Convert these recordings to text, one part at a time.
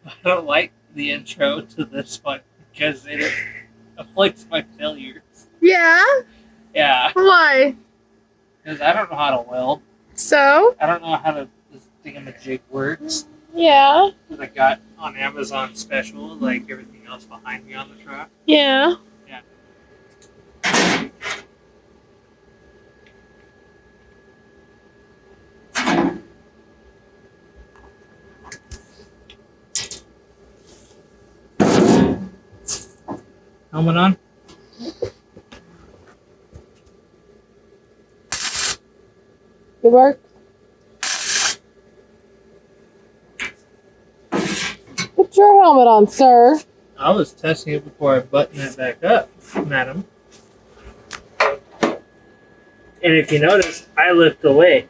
I don't like the intro to this one because it afflicts my failures. Yeah? Yeah, Why? because I don't know how to weld. So? I don't know how this thingamajig works. Yeah. That I got on Amazon special, like everything else behind me on the truck. Yeah. Yeah. Helmet on? Good work. Put your helmet on, sir. I was testing it before I button it back up, madam. And if you notice, I lift away.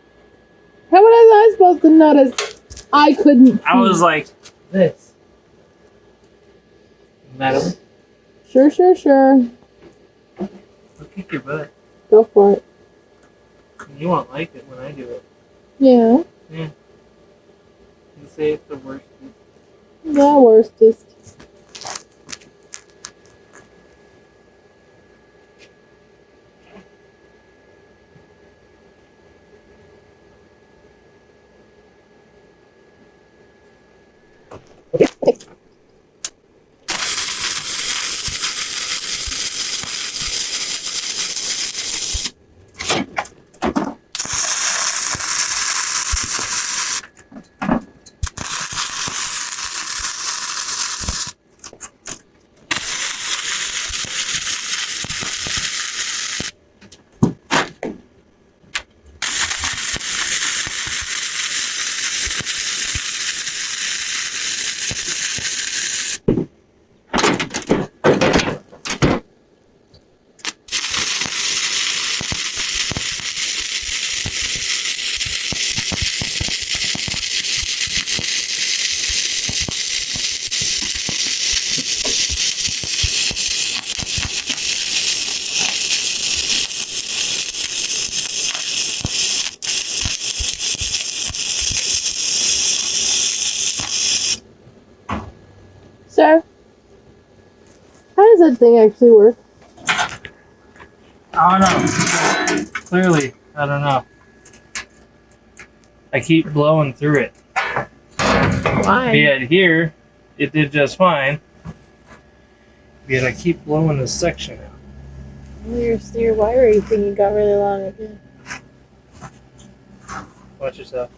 How was I supposed to notice? I couldn't see. I was like this. Madam, Sure. I'll kick your butt. Go for it. You won't like it when I do it. Yeah. Yeah. You say it's the worst. The worstest. Sir, how does that thing actually work? I don't know. Clearly, I don't know. I keep blowing through it. Why? Yet here, it did just fine. Yet I keep blowing this section out. Well, your wiring thingy got really long again. Watch yourself.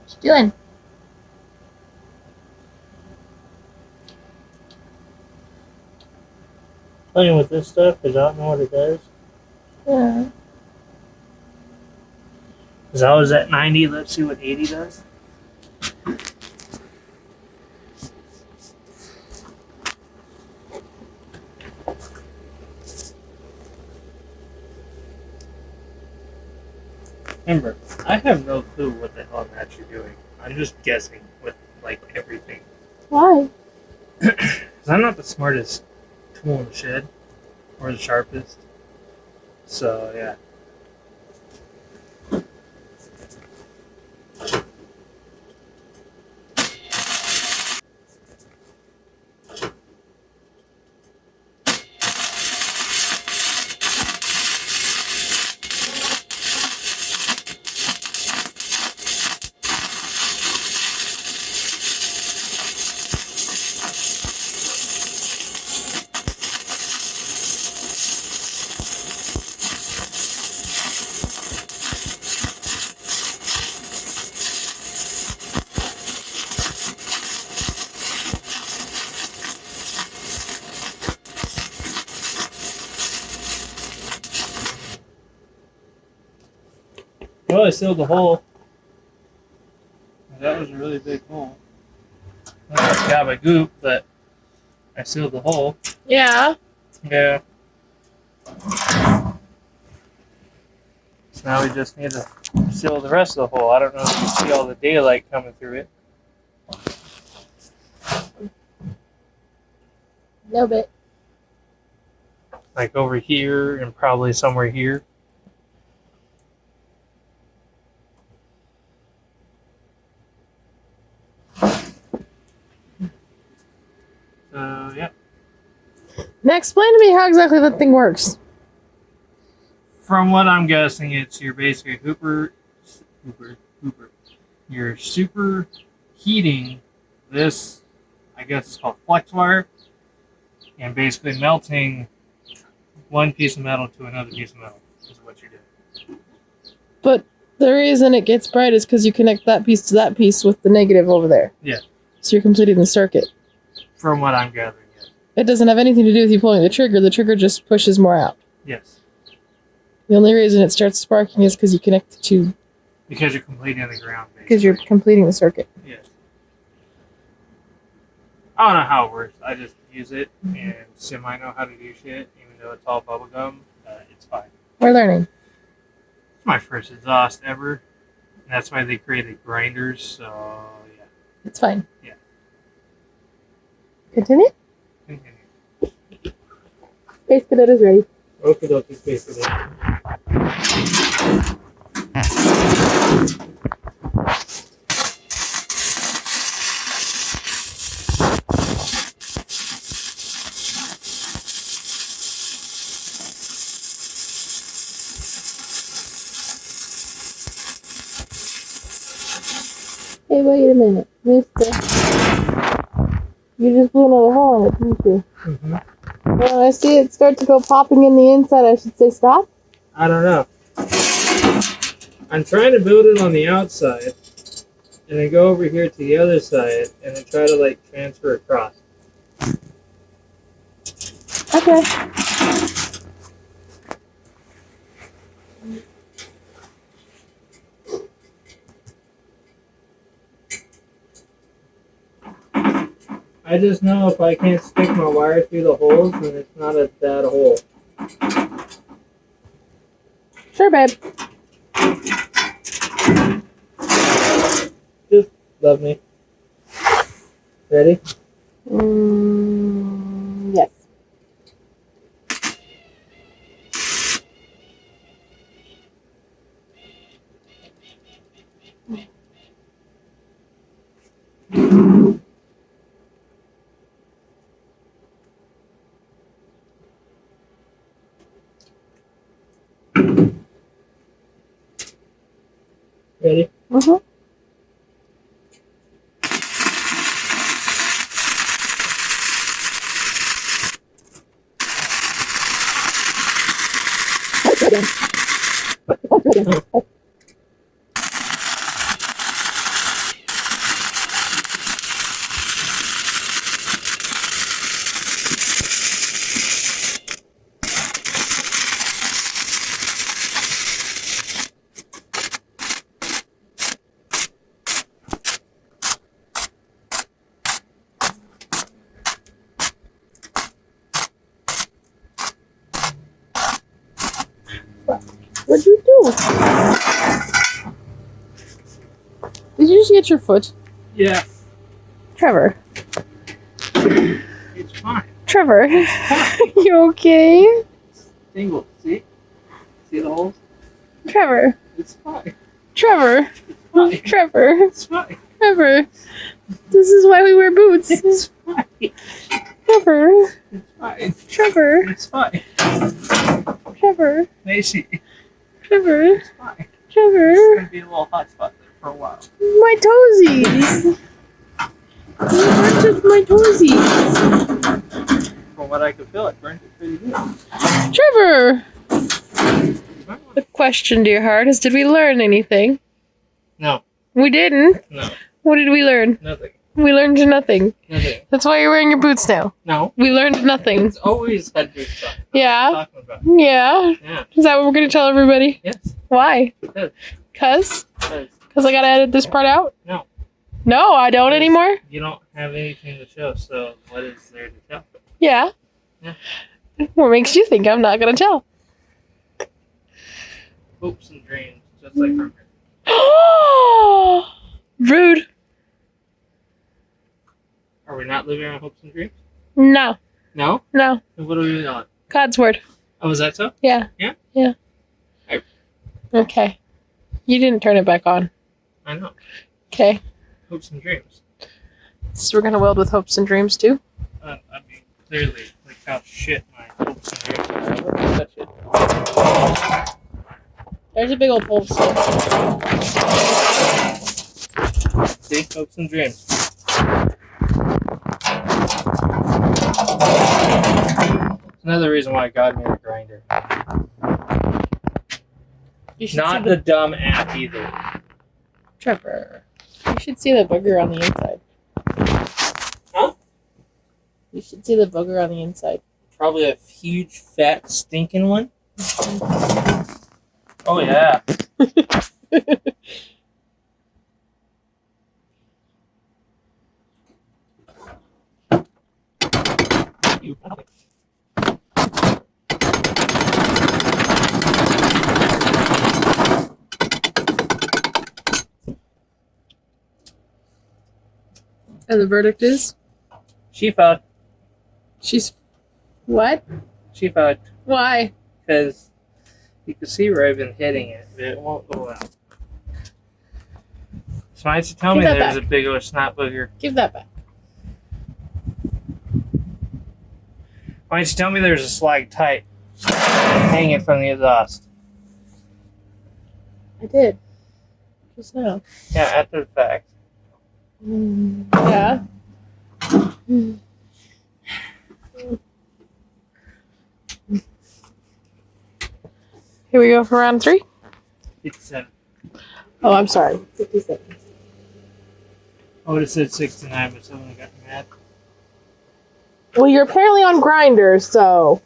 What you doing? Playing with this stuff because I don't know what it does. Yeah. Because I was at 90, let's see what 80 does. Remember, I have no clue what the hell I'm actually doing. I'm just guessing with, like, everything. Why? Because I'm not the smartest tool in the shed. Or the sharpest. So, yeah. I sealed the hole. That was a really big hole. I got my goop, but I sealed the hole. Yeah. Yeah. So now we just need to seal the rest of the hole. I don't know if you see all the daylight coming through it. No bit. Like over here and probably somewhere here. Yeah. Now explain to me how exactly that thing works. From what I'm guessing, it's your basic hooper. You're super heating this, I guess it's called flex wire, and basically melting one piece of metal to another piece of metal is what you're doing. But the reason it gets bright is because you connect that piece to that piece with the negative over there. Yeah. So you're completing the circuit. From what I'm gathering, yes. It doesn't have anything to do with you pulling the trigger. The trigger just pushes more out. Yes. The only reason it starts sparking is because you connect the two. Because you're completing the ground. Because you're completing the circuit. Yes. I don't know how it works. I just use it and semi know how to do shit, even though it's all bubblegum. It's fine. We're learning. It's my first exhaust ever. And that's why they created grinders, so yeah. It's fine. Yeah. Continue? Continue. Space cadet is ready. Okie dokie, space cadet. Hey, wait a minute. Mister. You just blew another hole in it, didn't you? Mm-hmm. When I see it start to go popping in the inside, I should say stop? I don't know. I'm trying to build it on the outside, and then go over here to the other side, and then try to, like, transfer across. Okay. I just know if I can't stick my wire through the holes, then it's not a bad hole. Sure, babe. Just love me. Ready? Yes. Ready? Mm-hmm. What'd you do? Did you just get your foot? Yeah. Trevor. It's fine. Trevor. You okay? Tingle. See? See the holes? Trevor. It's fine. Trevor. It's fine. Trevor. It's fine. Trevor. This is why we wear boots. It's fine. Trevor. It's fine. Trevor. It's fine. Trevor. Macy. Trevor. It's fine. Trevor. It's gonna be a little hot spot there for a while. My toesies. You hurt just my toesies. From what I could feel, it burned it pretty good. Trevor. The question, dear heart, is did we learn anything? No. We didn't. No. What did we learn? Nothing. We learned nothing. Nothing. That's why you're wearing your boots now. No. We learned nothing. It's always had good stuff. Yeah. Talking about. Yeah. Yeah. Is that what we're going to tell everybody? Yes. Why? Because Cause Because I gotta edit this part out. no, No, I don't anymore. you don't have anything to show. So what is there to tell? Yeah. Yeah. What makes you think I'm not gonna tell? Hopes and dreams, just like her. Rude. Are we not living on hopes and dreams? No. No. No. Then what are we on? God's word. Oh, is that so? Yeah. Yeah? Yeah. Okay. You didn't turn it back on. I know. Okay. Hopes and dreams. So we're gonna weld with hopes and dreams too? I mean, clearly, like how shit my hopes and dreams are. Look at that shit. There's a big old hole. See? Hopes and dreams. Another reason why God made a grinder. You should Not see the dumb app either. Trevor. You should see the booger on the inside. Huh? You should see the booger on the inside. Probably a huge, fat, stinking one. Oh, yeah. And the verdict is? She fucked. She's... What? She fucked. Why? Because you can see where I've been hitting it, but it won't go out. So why don't you tell Give me that there's back. a big old snot booger? Give that back. Why don't you tell me there's a slag tight hanging from the exhaust? I did. Just now. Yeah, after the fact. Yeah. Here we go for round 3. 57. Oh, I'm sorry. 57. I would have said 69, but someone got mad. Well, you're apparently on Grindr, so...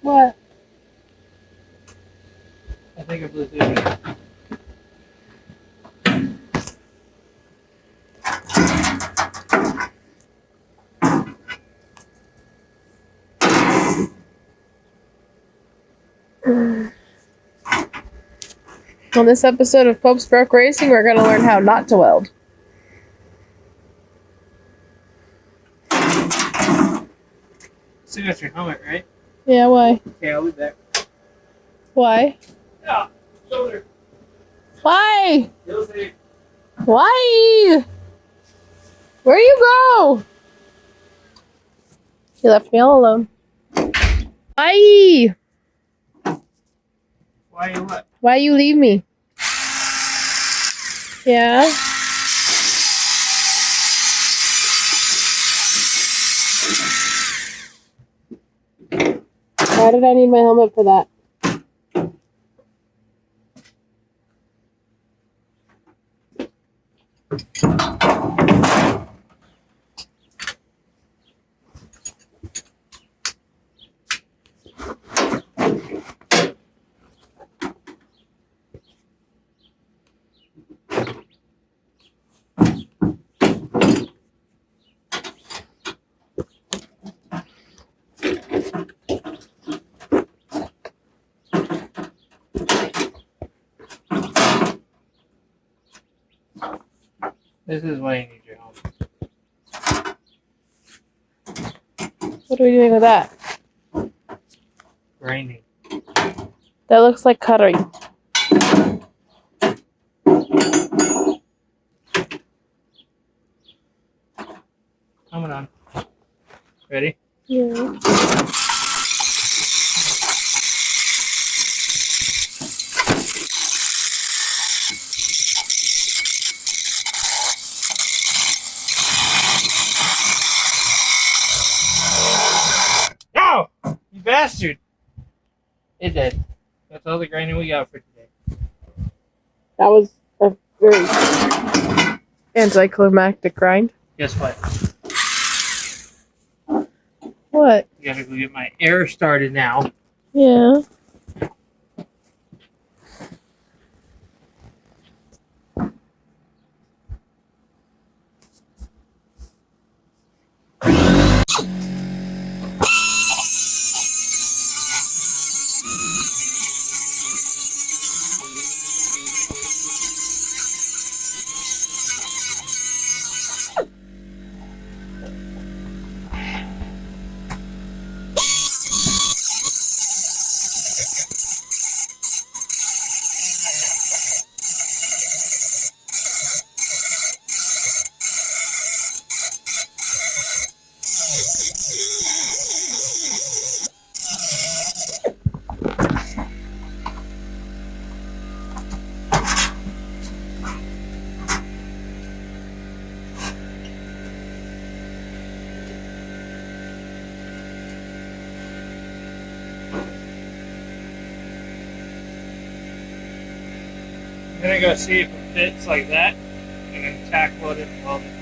What? I think I blew through it. On this episode of Pope's Broke Racing, we're going to learn how not to weld. Still got your helmet, right? Yeah, why? Okay, I'll be back. Why? Yeah, shoulder. Why? You'll see. Why? Where you go? You left me all alone. Why? Why you what? Why you leave me? Yeah? Why did I need my helmet for that? This is why you need your helmet. What are we doing with that? Grinding. That looks like cutlery. Coming on. Ready? Yeah. bastard! It did. That's all the grinding we got for today. That was a very anticlimactic grind. Guess what? What? I gotta go get my air started now. Yeah. I'm gonna go see if it fits like that, and then tack load it and weld it.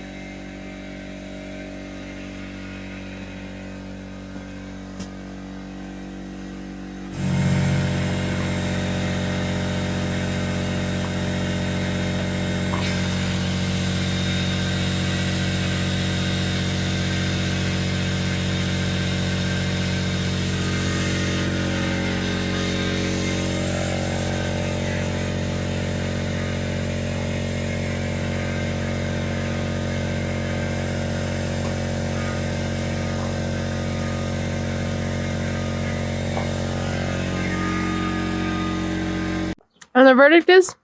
And the verdict is?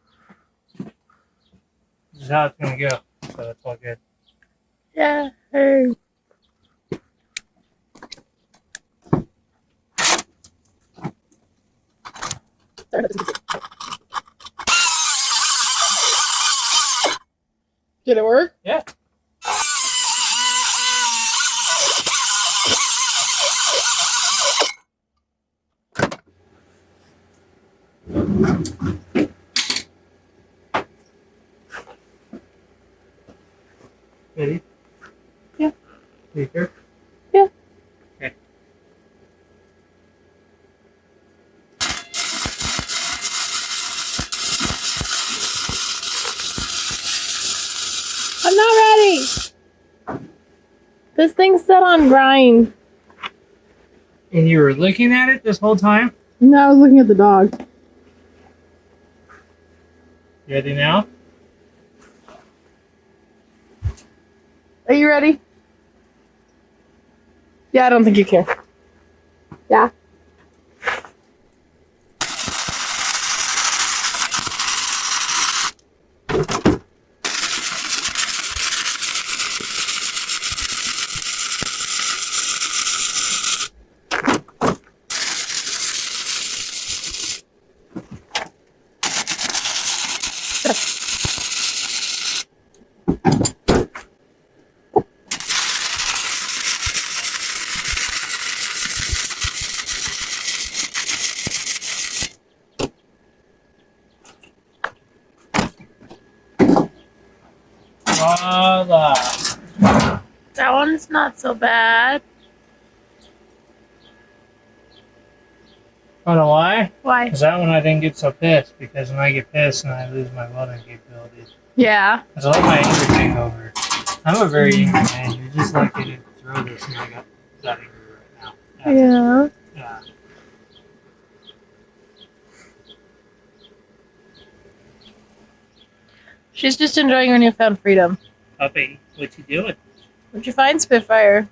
This is how it's gonna go. So that's all good. Yeah. Hey. Did it work? Yeah. Ready? Yeah. You sure? Yeah. Okay. I'm not ready. This thing's set on grind. And you were looking at it this whole time? No, I was looking at the dog. You ready now? Are you ready? Yeah, I don't think you care. Yeah. Voila. That one's not so bad. Wanna know why? Why? Because that one I didn't get so pissed. Because when I get pissed and I lose my welding capabilities. Yeah. Because I let my anger take over. I'm a very angry man. You're just lucky to throw this and I got that angry right now. Yeah. Yeah. She's just enjoying her newfound freedom. Puppy, what you doing? What'd you find, Spitfire?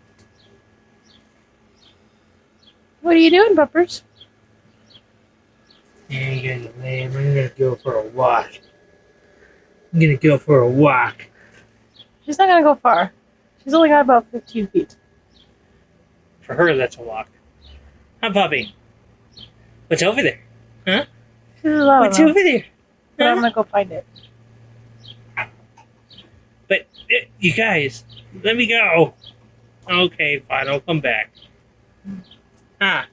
What are you doing, puppers? Yeah, you guys are lame. I'm gonna go for a walk. I'm gonna go for a walk. She's not gonna go far. She's only got about 15 feet. For her, that's a walk. Huh, puppy? What's over there? Huh? She's a lot What's over there? But I'm Huh? gonna go find it. But, you guys, let me go. Okay, fine, I'll come back. Huh?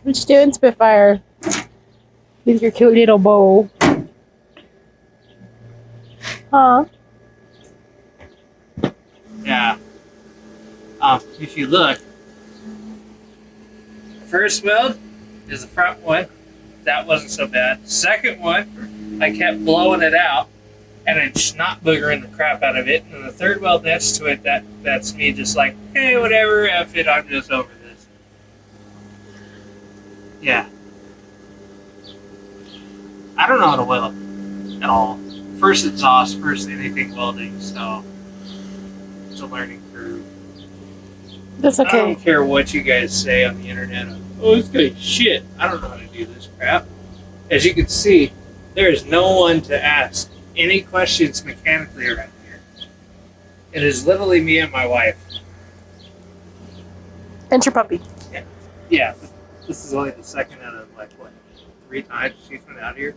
What you doing, Spitfire? With your cute little bow. Huh? Yeah. If you look, first weld is the front one. That wasn't so bad. Second one, I kept blowing it out and then snot boogering the crap out of it. And the third weld next to it, that's me just like, hey, whatever, F it, I'm just over this. Yeah. I don't know how to weld at all. First exhaust, first anything welding, so it's a learning curve. That's I okay. don't care what you guys say on the internet. Oh, this guy's shit. I don't know how to do this crap. As you can see, there is no one to ask any questions mechanically around here. It is literally me and my wife. And your puppy. Yeah, this is only the second out of like, what, 3 times she's been out here.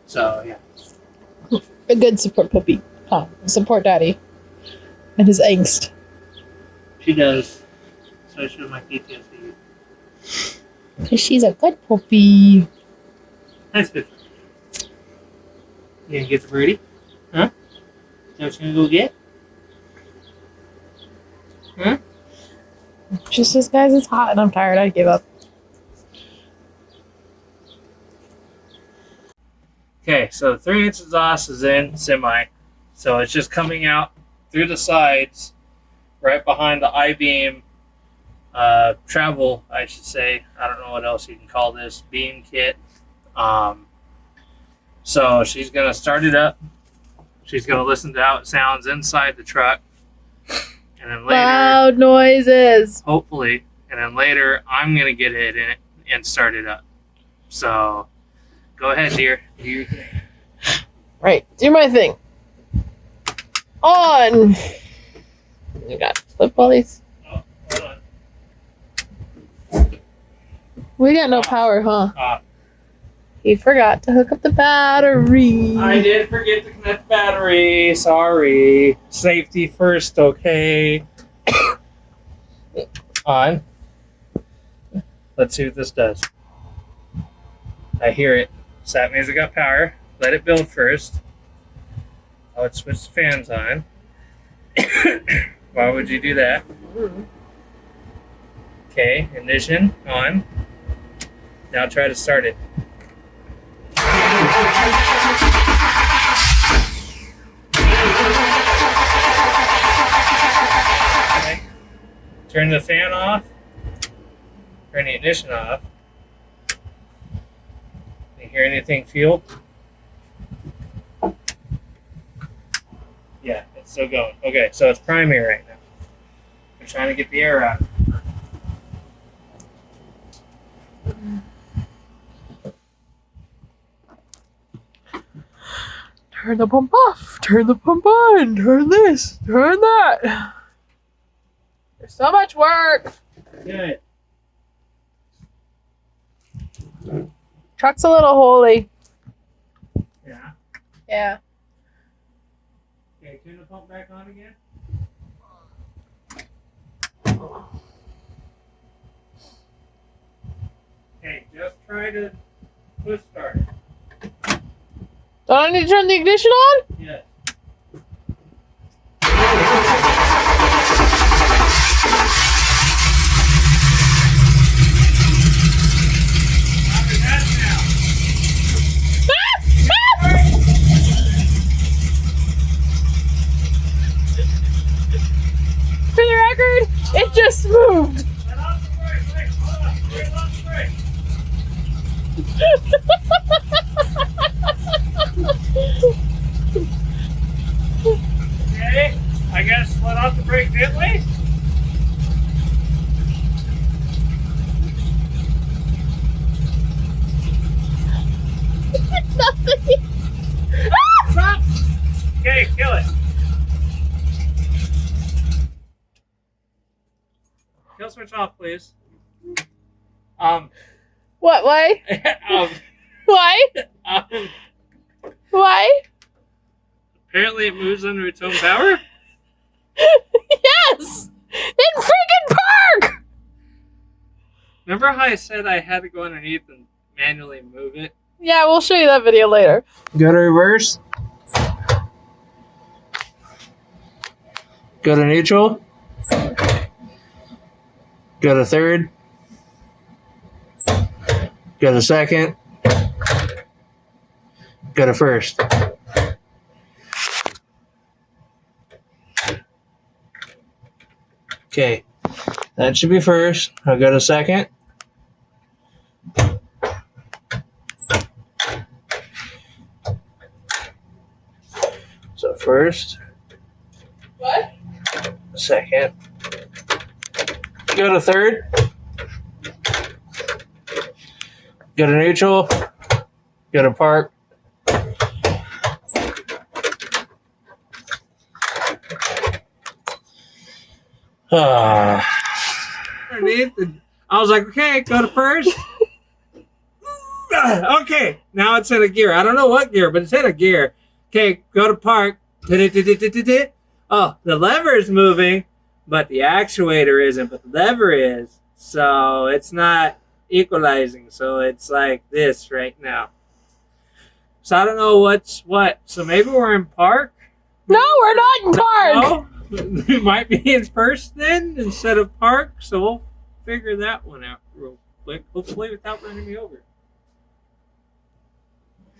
So, yeah. A good support puppy. Huh. Support daddy. And his angst. She does. Especially with my PTSD. Because she's a good puppy. That's good. You gonna get the birdie? Huh? Is that what you're gonna go get? Huh? Just this, guys, it's hot and I'm tired. I give up. Okay, so the 3/8 exhaust is in semi. So it's just coming out through the sides, right behind the I-beam travel, I should say. I don't know what else you can call this, beam kit. So she's going to start it up. She's going to listen to how it sounds inside the truck. And then later, Loud noises. hopefully, and then later I'm going to get it in it and start it up. So go ahead, dear. Do your thing. Right. Do my thing. On. You got flip all these. Oh, hold on. We got no power, huh? He forgot to hook up the battery. I did forget to connect the battery. Sorry. Safety first, okay? On. Let's see what this does. I hear it. So that means I got power. Let it build first. I would switch the fans on. Why would you do that? Okay, ignition on. Now try to start it. Okay. Turn the fan off. Turn the ignition off. You hear anything fuel? Yeah, it's still going. Okay, so it's primary right now. I'm trying to get the air out. Turn the pump off. Turn the pump on. Turn this. Turn that. There's so much work. Good. Truck's a little holy. Yeah. Yeah. Okay, turn the pump back on again. Okay, just try to push start. Don't I need to turn the ignition on? Yes. For the record, it just moved. Let off the brake. Wait, hold on. Let off the brake. Okay, I guess let off the brake gently. Nothing. Stop. Okay, kill it. Kill switch off, please. What? Why? um, Why? um, Why? apparently it moves under its own power. Yes! In freaking park! Remember how I said I had to go underneath and manually move it? Yeah, we'll show you that video later. Go to reverse. Go to neutral. Go to third. Go to second. Go to first. Okay, that should be first. I'll go to second. So first, What? second. Go to third. Go to neutral. Go to park. Underneath, I was like, okay, go to first. Okay, now it's in a gear. I don't know what gear, but it's in a gear. Okay, go to park. Oh, the lever is moving, but the actuator isn't, but the lever is. So it's not equalizing. So it's like this right now. So I don't know what's what. So maybe we're in park. No, we're not in park. No, we might be in first then instead of park. So we'll figure that one out real quick. Hopefully without running me over.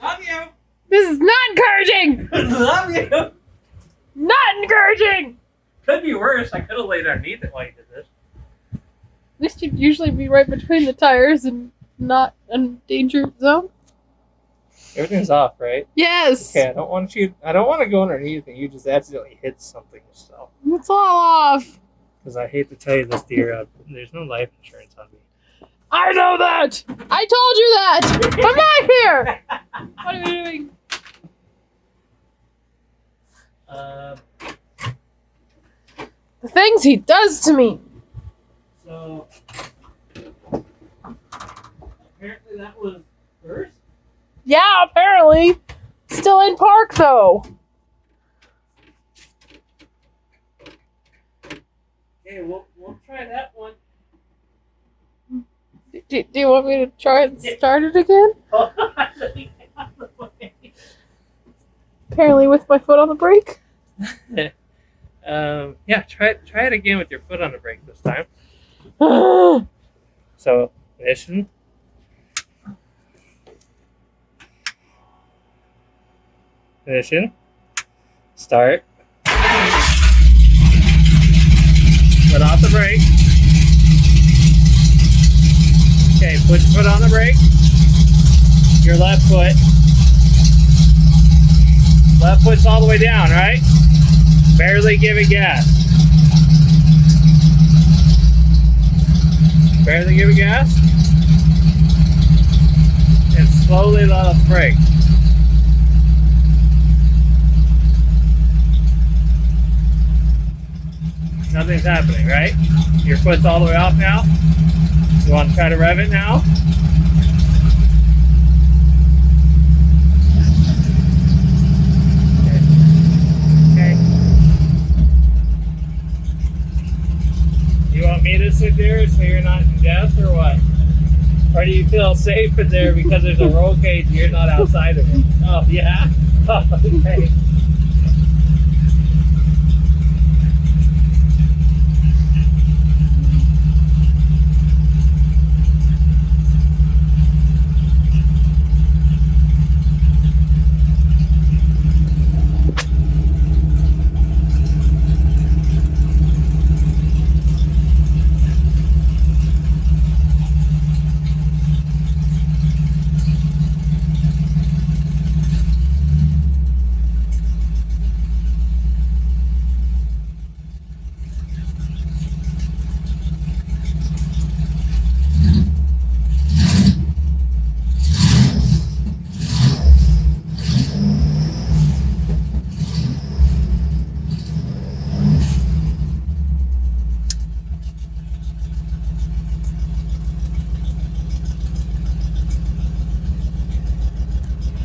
Love you. This is not encouraging. Love you. Not encouraging. Could be worse. I could have laid underneath it while you did this. This should usually be right between the tires and not a danger zone. Everything's off, right? Yes. Okay, I don't want to go underneath and you just accidentally hit something. So, It's all off. because I hate to tell you this, dear, there's no life insurance on me. I know that. I told you that. Come back here. What are you doing? The things he does to me. So apparently that was first. Yeah, apparently. Still in park though. Okay, we'll try that one. Do you want me to try and start it again? Apparently with my foot on the brake. Yeah, try it again with your foot on the brake this time. Oh, So ignition. Ignition. Start. Foot off the brake. Okay, put your foot on the brake. Your left foot. Left foot's all the way down, right? Barely give it gas. Barely give it gas. And slowly let off the brake. Nothing's happening, right? Your foot's all the way off now. You want to try to rev it now? Okay. You want me to sit there so you're not in death or what? Or do you feel safe in there because there's a roll cage and you're not outside of it? Oh, yeah? Oh, okay.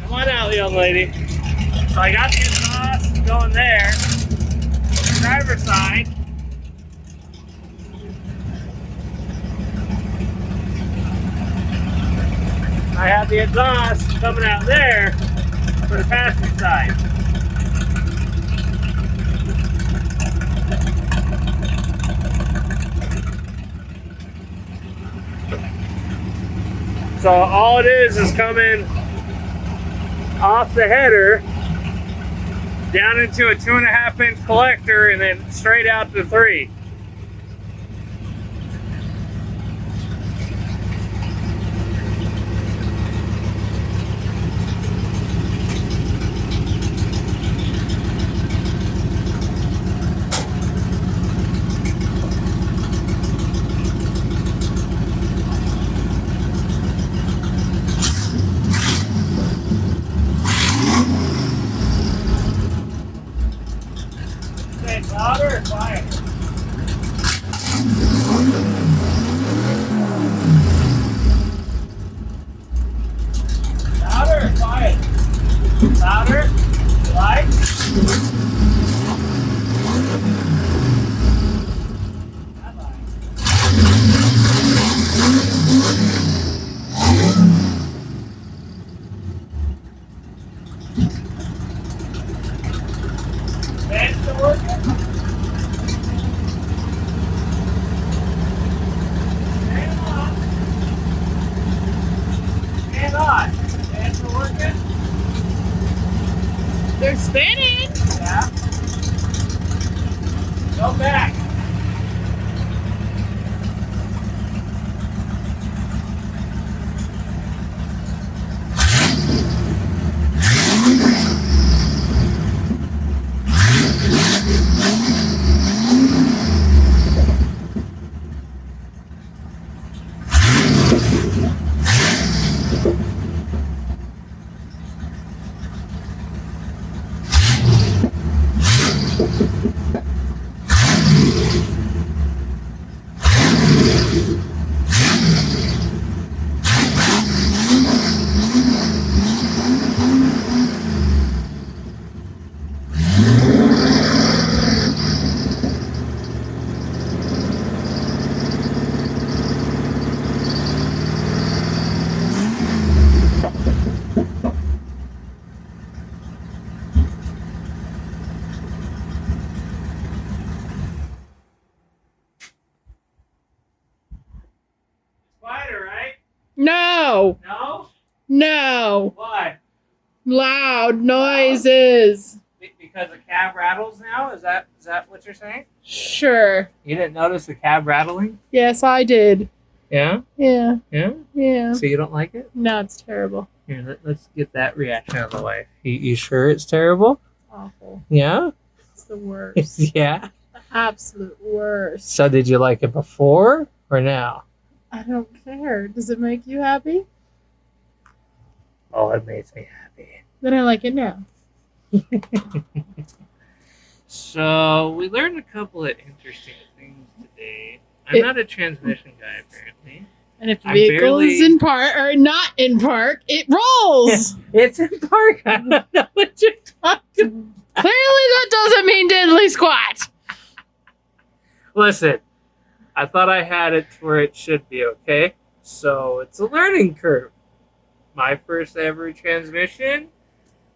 Come on out, young lady. So I got the exhaust going there. Driver's side. I have the exhaust coming out there for the passenger side. So all it is coming off the header down into a 2.5 inch collector and then straight out to 3. Say louder or quiet? Louder or quiet? Louder? Light? Not light. Fan still working? Fan on. Fan on. Fan still working? They're spinning. Yeah. Go back. Quieter, right? No. No? No. Why? Loud noises. Because the cab rattles now? Is that what you're saying? Sure. You didn't notice the cab rattling? Yes, I did. Yeah? Yeah. Yeah? Yeah. So you don't like it? No, it's terrible. Here, let's get that reaction out of the way. You sure it's terrible? Awful. Yeah? It's the worst. Yeah? The absolute worst. So did you like it before or now? I don't care. Does it make you happy? Oh, it makes me happy. Then I like it now. So we learned a couple of interesting things today. I'm not a transmission guy, apparently. And if the I'm vehicle is barely- in park or not in park, it rolls. It's in park. I don't know what you're talking about. Clearly, that doesn't mean diddly squat. Listen, I thought I had it where it should be, okay? So it's a learning curve. My first ever transmission,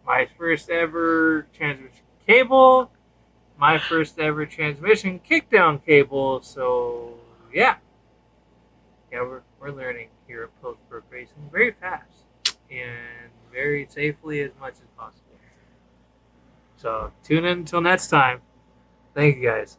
my first ever transmission cable, my first ever transmission kickdown cable. So yeah, we're learning here at Post Brook Racing very fast and very safely as much as possible. So tune in until next time. Thank you guys.